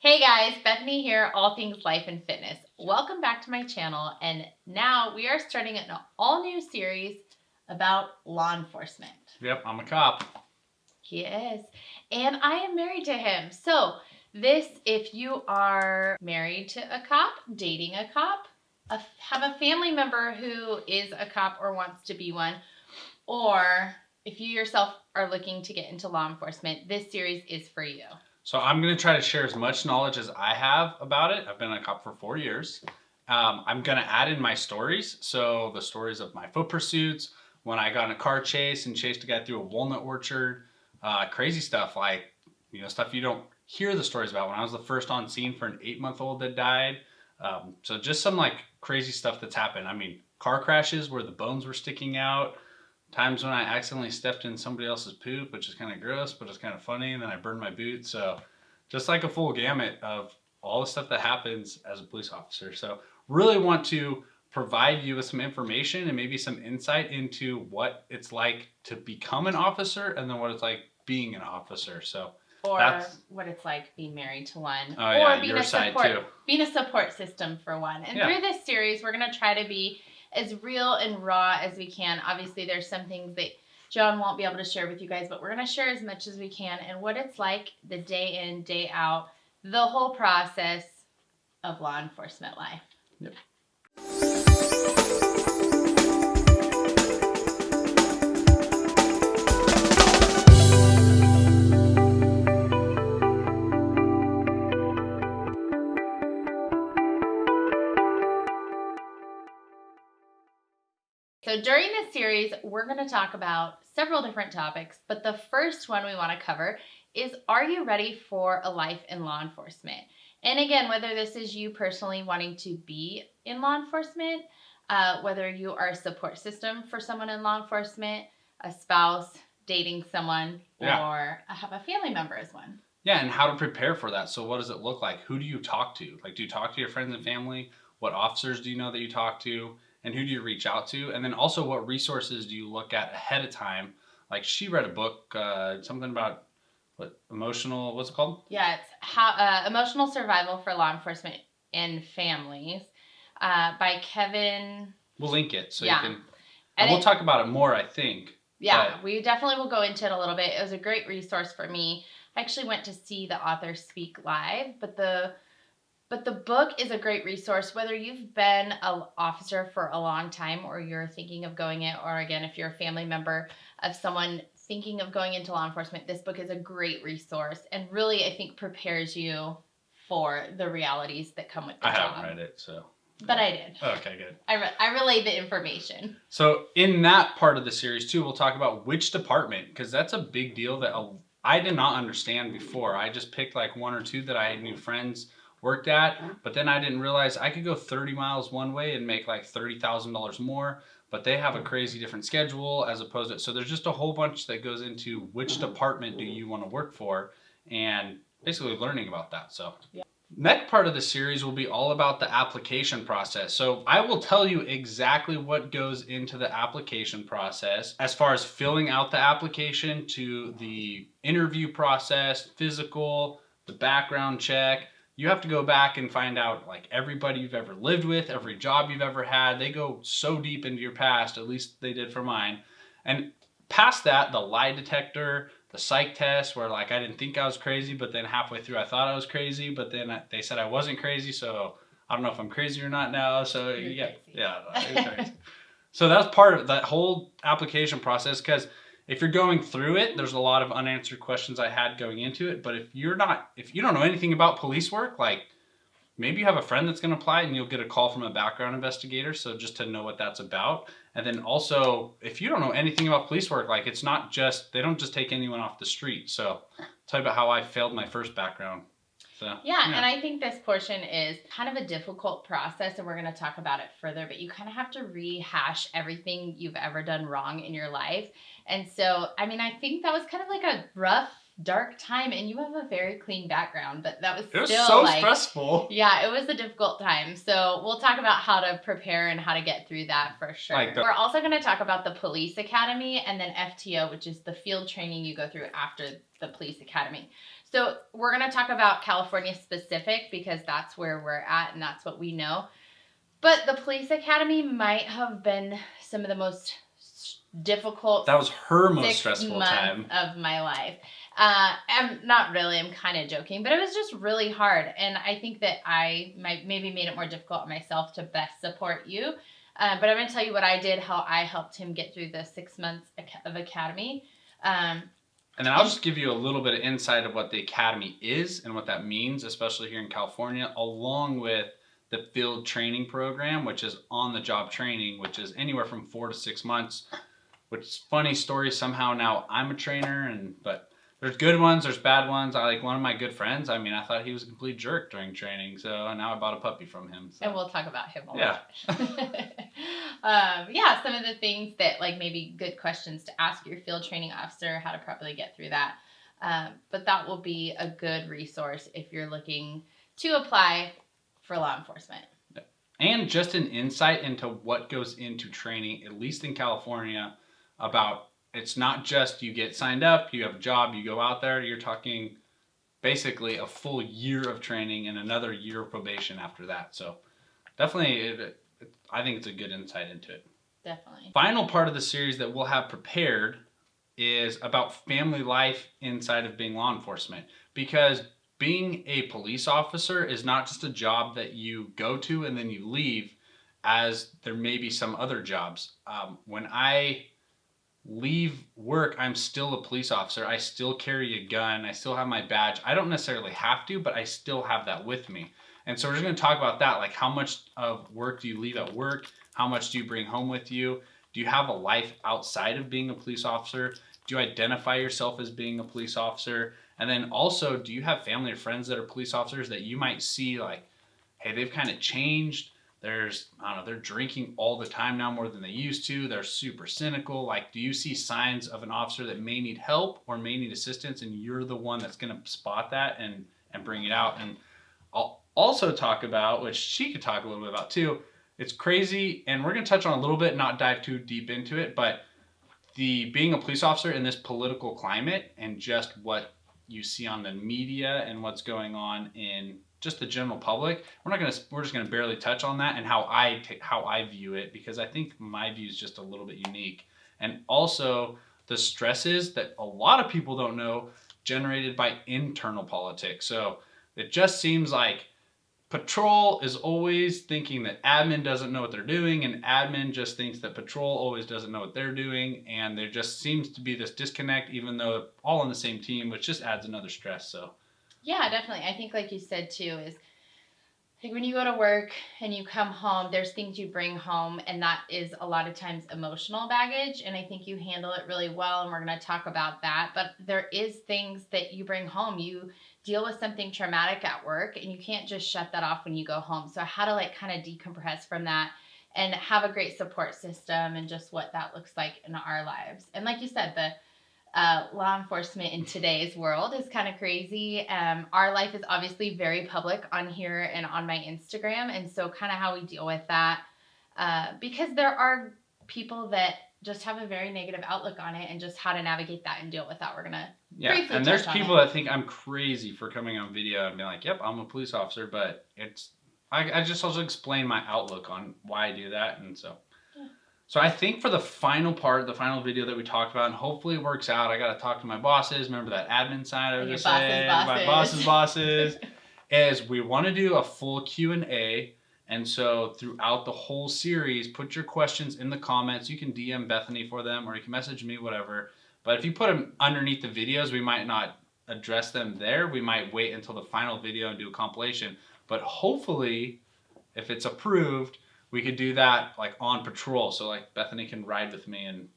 Hey guys, Bethany here, all things life and fitness. Welcome back to my channel, and now we are starting an all-new series about law enforcement. Yep, I'm a cop. He is, and I am married to him. So this, if you are married to a cop, dating a cop, have a family member who is a cop or wants to be one, or if you yourself are looking to get into law enforcement, this series is for you. So I'm going to try to share as much knowledge as I have about it. I've been a cop for 4 years. I'm going to add in my stories. So the stories of my foot pursuits, when I got in a car chase and chased a guy through a walnut orchard, crazy stuff like, stuff you don't hear the stories about. When I was the first on scene for an 8-month-old that died. So just some like crazy stuff that's happened. I mean, car crashes where the bones were sticking out. Times when I accidentally stepped in somebody else's poop, which is kind of gross, but it's kind of funny, and then I burned my boot. So just like a full gamut of all the stuff that happens as a police officer. So really want to provide you with some information and maybe some insight into what it's like to become an officer and then what it's like being an officer. So or what it's like being married to one, or yeah, being a support system for one. And through this series, we're going to try to be as real and raw as we can. Obviously, there's some things that Jon won't be able to share with you guys, but we're going to share as much as we can and what it's like the day in, day out, the whole process of law enforcement life. Yep. So during this series, we're going to talk about several different topics, but the first one we want to cover is, are you ready for a life in law enforcement? And again, whether this is you personally wanting to be in law enforcement, whether you are a support system for someone in law enforcement, a spouse, dating someone, or have a family member as one. Yeah, and how to prepare for that. So what does it look like? Who do you talk to? Like, do you talk to your friends and family? What officers do you know that you talk to? And who do you reach out to? And then also, what resources do you look at ahead of time? Like, she read a book, something about what's it called? Yeah, it's how Emotional Survival for Law Enforcement and Families by Kevin. We'll link it so you can. And we'll talk about it more, I think. Yeah, we definitely will go into it a little bit. It was a great resource for me. I actually went to see the author speak live, but the book is a great resource, whether you've been an officer for a long time or you're thinking of going it, or again, if you're a family member of someone thinking of going into law enforcement, this book is a great resource and really, I think, prepares you for the realities that come with the job. I haven't read it, so. But I did. Okay, good. I relayed the information. So in that part of the series, too, we'll talk about which department, because that's a big deal that I did not understand before. I just picked like one or two that I knew friends worked at, but then I didn't realize I could go 30 miles one way and make like $30,000 more, but they have a crazy different schedule as opposed to, so there's just a whole bunch that goes into which department do you want to work for and basically learning about that. So next part of the series will be all about the application process. So I will tell you exactly what goes into the application process as far as filling out the application to the interview process, physical, the background check. You have to go back and find out like everybody you've ever lived with, every job you've ever had. They go so deep into your past, at least they did for mine. And past that, the lie detector, the psych test, where like I didn't think I was crazy, but then halfway through I thought I was crazy, but then they said I wasn't crazy, so I don't know if I'm crazy or not now. So yeah. So that's part of that whole application process, because if you're going through it, there's a lot of unanswered questions I had going into it. But if you don't know anything about police work, like maybe you have a friend that's going to apply and you'll get a call from a background investigator. So just to know what that's about. And then also, if you don't know anything about police work, like it's not just, they don't just take anyone off the street. So I'll tell you about how I failed my first background. So, yeah, and I think this portion is kind of a difficult process, and we're going to talk about it further, but you kind of have to rehash everything you've ever done wrong in your life. And so, I mean, I think that was kind of like a rough, dark time, and you have a very clean background, but that was so stressful. Yeah, it was a difficult time. So we'll talk about how to prepare and how to get through that for sure. We're also going to talk about the police academy and then FTO, which is the field training you go through after the police academy. So we're going to talk about California specific because that's where we're at and that's what we know. But the police academy might have been some of the most difficult. That was her most 6 stressful months time of my life. I'm not really. I'm kind of joking, but it was just really hard, and I think that I maybe made it more difficult on myself to best support you. But I'm going to tell you what I did, how I helped him get through the 6 months of academy. And then I'll just give you a little bit of insight of what the academy is and what that means, especially here in California, along with the field training program, which is on-the-job training, which is anywhere from 4 to 6 months. Which, funny story, somehow now I'm a trainer, but there's good ones, there's bad ones. I like one of my good friends. I mean, I thought he was a complete jerk during training, so now I bought a puppy from him. So. And we'll talk about him a lot. Yeah, some of the things that, like, maybe good questions to ask your field training officer, how to properly get through that. But that will be a good resource if you're looking to apply for law enforcement. And just an insight into what goes into training, at least in California, about it's not just you get signed up, you have a job, you go out there. You're talking basically a full year of training and another year of probation after that. So definitely, I think it's a good insight into it. Definitely. Final part of the series that we'll have prepared is about family life inside of being law enforcement. Because being a police officer is not just a job that you go to and then you leave, as there may be some other jobs. When I leave work, I'm still a police officer. I still carry a gun. I still have my badge. I don't necessarily have to, but I still have that with me. And so we're just going to talk about that. Like, how much of work do you leave at work? How much do you bring home with you? Do you have a life outside of being a police officer? Do you identify yourself as being a police officer? And then also, do you have family or friends that are police officers that you might see like, hey, they've kind of changed. They're drinking all the time now more than they used to. They're super cynical. Like, do you see signs of an officer that may need help or may need assistance, and you're the one that's going to spot that and bring it out? And I'll also talk about, which she could talk a little bit about too, it's crazy, and we're going to touch on a little bit, not dive too deep into it, but being a police officer in this political climate and just what you see on the media and what's going on in just the general public. We're just gonna barely touch on that and how I view it, because I think my view is just a little bit unique. And also the stresses that a lot of people don't know generated by internal politics. So it just seems like patrol is always thinking that admin doesn't know what they're doing, and admin just thinks that patrol always doesn't know what they're doing, and there just seems to be this disconnect, even though they're all on the same team, which just adds another stress. So yeah, definitely. I think, like you said too, is like when you go to work and you come home, there's things you bring home, and that is a lot of times emotional baggage, and I think you handle it really well, and we're going to talk about that. But there is things that you bring home. You deal with something traumatic at work, and you can't just shut that off when you go home. So how to like kind of decompress from that and have a great support system, and just what that looks like in our lives. And like you said, the law enforcement in today's world is kind of crazy. Our life is obviously very public on here and on my Instagram, and so kind of how we deal with that, because there are people that just have a very negative outlook on it, and just how to navigate that and deal with that. We're gonna briefly and there's touch people on it. that think I'm crazy for coming on video and being like, "Yep, I'm a police officer," but I just also explain my outlook on why I do that, and so. So I think for the final part, the final video that we talked about, and hopefully it works out, I got to talk to my bosses. Remember that admin side I was just saying? My boss's bosses. Is we want to do a full Q&A. And so throughout the whole series, put your questions in the comments. You can DM Bethany for them, or you can message me, whatever. But if you put them underneath the videos, we might not address them there. We might wait until the final video and do a compilation. But hopefully, if it's approved, we could do that like on patrol. So like Bethany can ride with me, and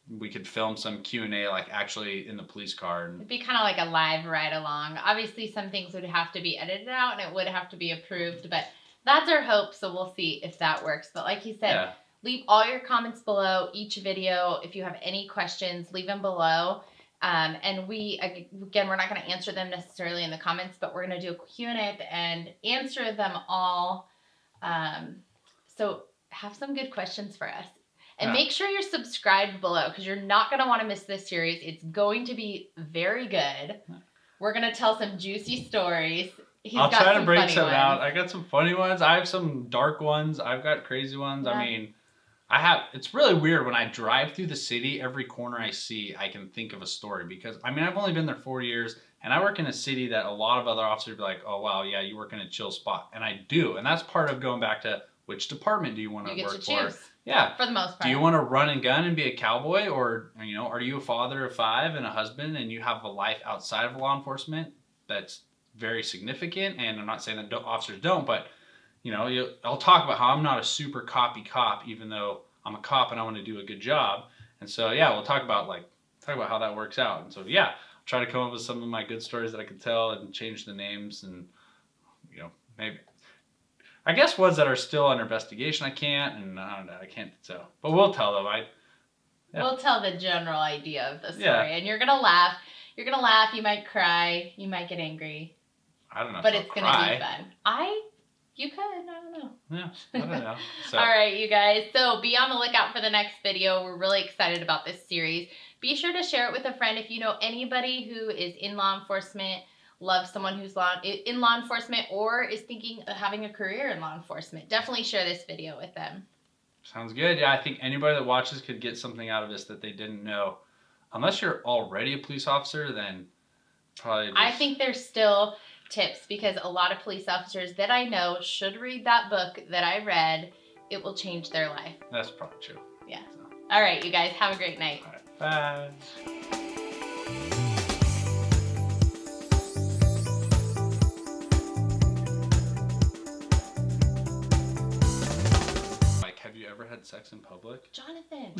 we could film some Q&A like actually in the police car. It'd be kind of like a live ride along. Obviously some things would have to be edited out and it would have to be approved, but that's our hope. So we'll see if that works. But like you said, leave all your comments below each video. If you have any questions, leave them below. And we're not going to answer them necessarily in the comments, but we're going to do a Q&A at the end, answer them all. So have some good questions for us. And make sure you're subscribed below, because you're not going to want to miss this series. It's going to be very good. We're going to tell some juicy stories. I'll try to bring some ones. out. I got some funny ones. I have some dark ones. I've got crazy ones. Yeah. I mean, it's really weird when I drive through the city, every corner I see, I can think of a story because, I mean, I've only been there 4 years and I work in a city that a lot of other officers be like, oh, wow, yeah, you work in a chill spot. And I do. And that's part of going back to which department do you want to work for? Choose. Yeah. For the most part. Do you want to run and gun and be a cowboy, or, you know, are you a father of 5 and a husband and you have a life outside of law enforcement that's very significant? And I'm not saying that officers don't, but, you know, I'll talk about how I'm not a super cop, even though I'm a cop and I want to do a good job. And so, yeah, we'll talk about how that works out. And so, yeah, I'll try to come up with some of my good stories that I can tell and change the names and, you know, maybe. I guess ones that are still under investigation, I can't, and I don't know, I can't tell. But we'll tell them. We'll tell the general idea of the story, Yeah. and you're gonna laugh. You're gonna laugh. You might cry. You might get angry. I don't know. But if it's I'll gonna cry. be fun. You could. I don't know. Yeah, I don't know. So. All right, you guys. So be on the lookout for the next video. We're really excited about this series. Be sure to share it with a friend if you know anybody who is in law enforcement, loves someone who's in law enforcement, or is thinking of having a career in law enforcement. Definitely share this video with them. Sounds good. Yeah, I think anybody that watches could get something out of this that they didn't know. Unless you're already a police officer, then probably I think there's still tips because a lot of police officers that I know should read that book that I read. It will change their life. That's probably true. Yeah. So. All right, you guys. Have a great night. All right. Bye. Have you ever had sex in public? Jonathan.